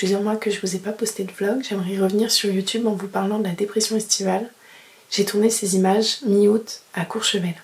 plusieurs mois que je vous ai pas posté de vlog, j'aimerais revenir sur YouTube en vous parlant de la dépression estivale. J'ai tourné ces images mi-août à Courchevel.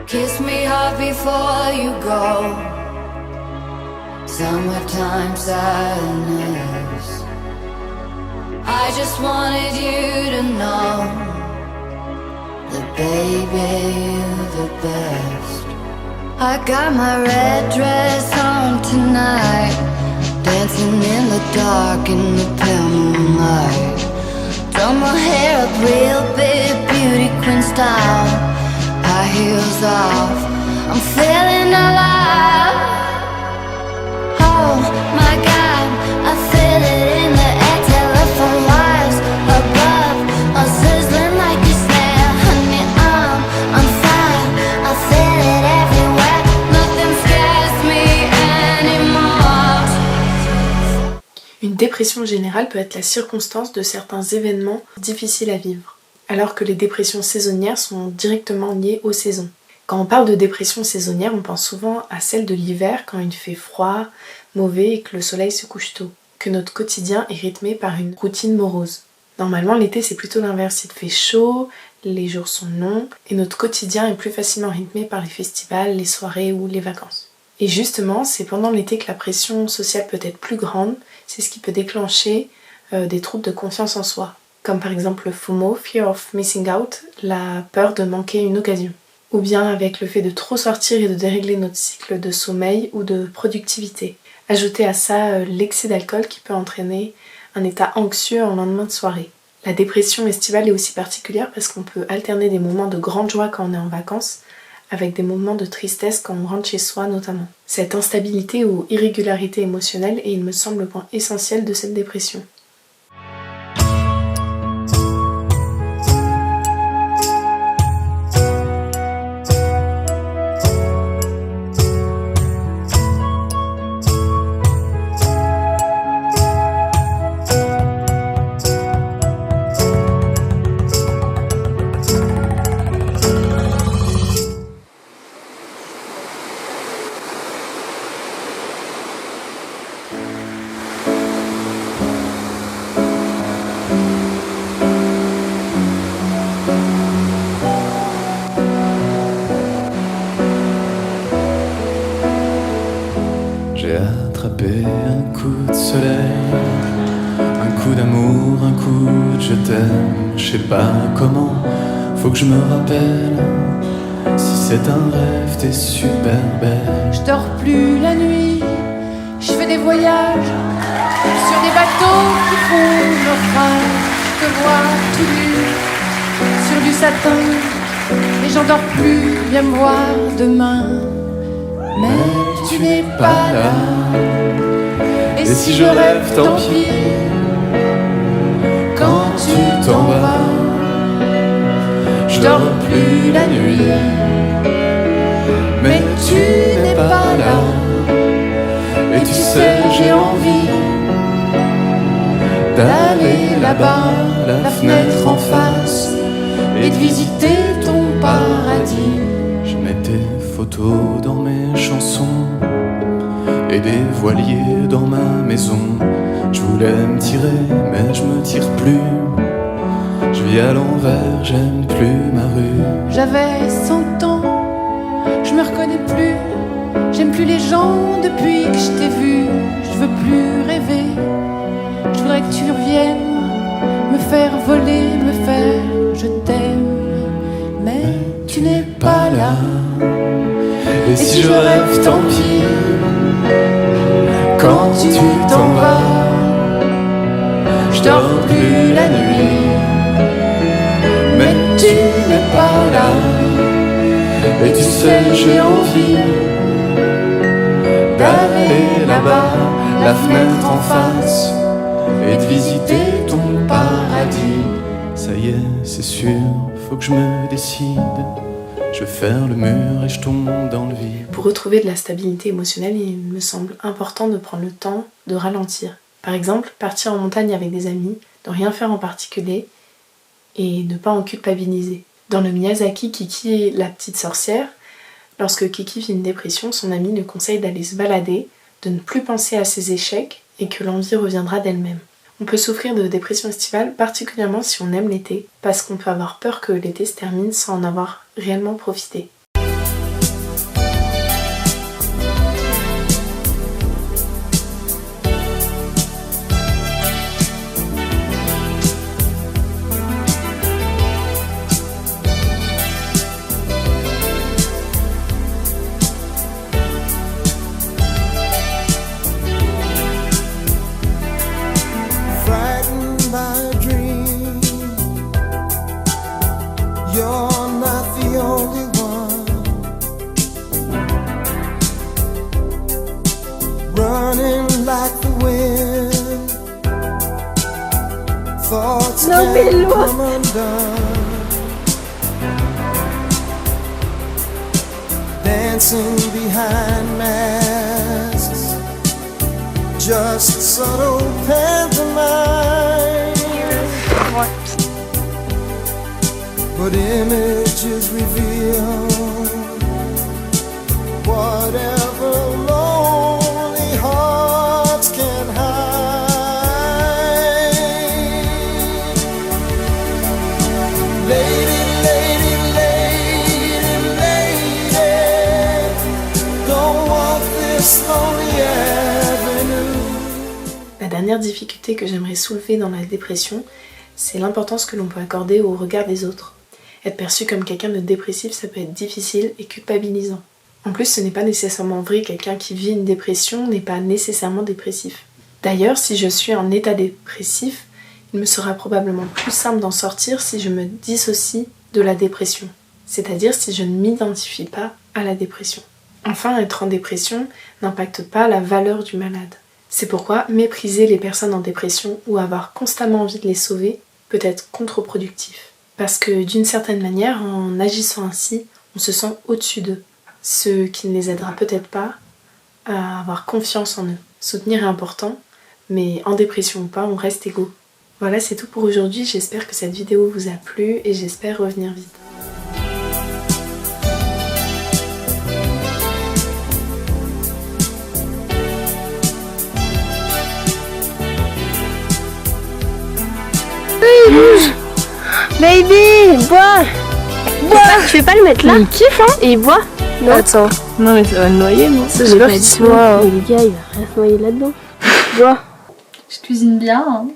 Kiss me hard before you go. Summertime sadness. I just wanted you to know that baby, you're the best. I got my red dress on tonight, dancing in the dark in the pale moonlight. Done my hair up real big, beauty queen style. High heels off, I'm feeling alive. Oh my God, I feel it in the air. Telephone wires above, all sizzling like a snare. Honey, I'm on fire, I feel it everywhere. Nothing scares me anymore. Une dépression générale peut être la circonstance de certains événements difficiles à vivre, alors que les dépressions saisonnières sont directement liées aux saisons. Quand on parle de dépression saisonnière, on pense souvent à celle de l'hiver quand il fait froid, mauvais et que le soleil se couche tôt, que notre quotidien est rythmé par une routine morose. Normalement, l'été c'est plutôt l'inverse, il fait chaud, les jours sont longs et notre quotidien est plus facilement rythmé par les festivals, les soirées ou les vacances. Et justement, c'est pendant l'été que la pression sociale peut être plus grande, c'est ce qui peut déclencher des troubles de confiance en soi, comme par exemple le FOMO, Fear of Missing Out, la peur de manquer une occasion. Ou bien avec le fait de trop sortir et de dérégler notre cycle de sommeil ou de productivité. Ajoutez à ça l'excès d'alcool qui peut entraîner un état anxieux en lendemain de soirée. La dépression estivale est aussi particulière parce qu'on peut alterner des moments de grande joie quand on est en vacances avec des moments de tristesse quand on rentre chez soi notamment. Cette instabilité ou irrégularité émotionnelle est, il me semble, le point essentiel de cette dépression. J'ai attrapé un coup de soleil, un coup d'amour, un coup de je t'aime. Je sais pas comment, faut que je me rappelle. Si c'est un rêve, t'es super belle. Je dors plus la nuit, je fais des voyages sur des bateaux qui font naufrage. Je te vois tout nu sur du satin et j'en dors plus, viens me voir demain. Mais tu n'es pas là. Et si je rêve, tant pis. Quand tu t'en vas, je dors plus la nuit. Mais tu n'es pas là. Et tu sais, j'ai envie d'aller là-bas, la fenêtre en face, et de visiter ton paradis. Je mets tes photos dans mes chansons et des voiliers dans ma maison. Je voulais me tirer, mais je me tire plus. Je vis à l'envers, j'aime plus ma rue. J'avais 100 ans, je me reconnais plus. J'aime plus les gens depuis que je t'ai vu. Je veux plus rêver. Je voudrais que tu reviennes me faire voler, me faire je t'aime. Mais tu n'es pas là. Et si je rêve, tant pis. Quand tu t'en vas, je dors plus la nuit. mais tu n'es pas là. Et tu sais, j'ai envie d'aller là-bas, la fenêtre en face, et de visiter ton paradis. Ça y est, c'est sûr, faut que je me décide. Je je ferme le mur et je tombe dans le vide. Pour retrouver de la stabilité émotionnelle, il me semble important de prendre le temps de ralentir. Par exemple, partir en montagne avec des amis, ne rien faire en particulier et ne pas en culpabiliser. Dans le Miyazaki Kiki la petite sorcière, lorsque Kiki vit une dépression, son ami lui conseille d'aller se balader, de ne plus penser à ses échecs et que l'envie reviendra d'elle-même. On peut souffrir de dépression estivale, particulièrement si on aime l'été, parce qu'on peut avoir peur que l'été se termine sans en avoir réellement profité. You're not the only one running like the wind. Thoughts can't come undone. Dancing behind masks, just subtle pantomime. But images reveal whatever lonely hearts can hide. Lady, lady, lady, lady, don't walk this lonely avenue. La dernière difficulté que j'aimerais soulever dans la dépression, c'est l'importance que l'on peut accorder au regard des autres. Être perçu comme quelqu'un de dépressif, ça peut être difficile et culpabilisant. En plus, ce n'est pas nécessairement vrai, quelqu'un qui vit une dépression n'est pas nécessairement dépressif. D'ailleurs, si je suis en état dépressif, il me sera probablement plus simple d'en sortir si je me dissocie de la dépression, c'est-à-dire si je ne m'identifie pas à la dépression. Enfin, être en dépression n'impacte pas la valeur du malade. C'est pourquoi mépriser les personnes en dépression ou avoir constamment envie de les sauver peut être contre-productif. Parce que d'une certaine manière, en agissant ainsi, on se sent au-dessus d'eux, ce qui ne les aidera peut-être pas à avoir confiance en eux. Soutenir est important, mais en dépression ou pas, on reste égaux. Voilà, c'est tout pour aujourd'hui, j'espère que cette vidéo vous a plu et j'espère revenir vite. Baby, bois. Tu veux pas le mettre là? Il kiffe, hein? Et il boit? Non. Attends. Non, mais ça va le noyer, non? Ça, j'ai pas dit moi. Mais les gars, il va rien se noyer là-dedans. Bois. Je cuisine bien, hein?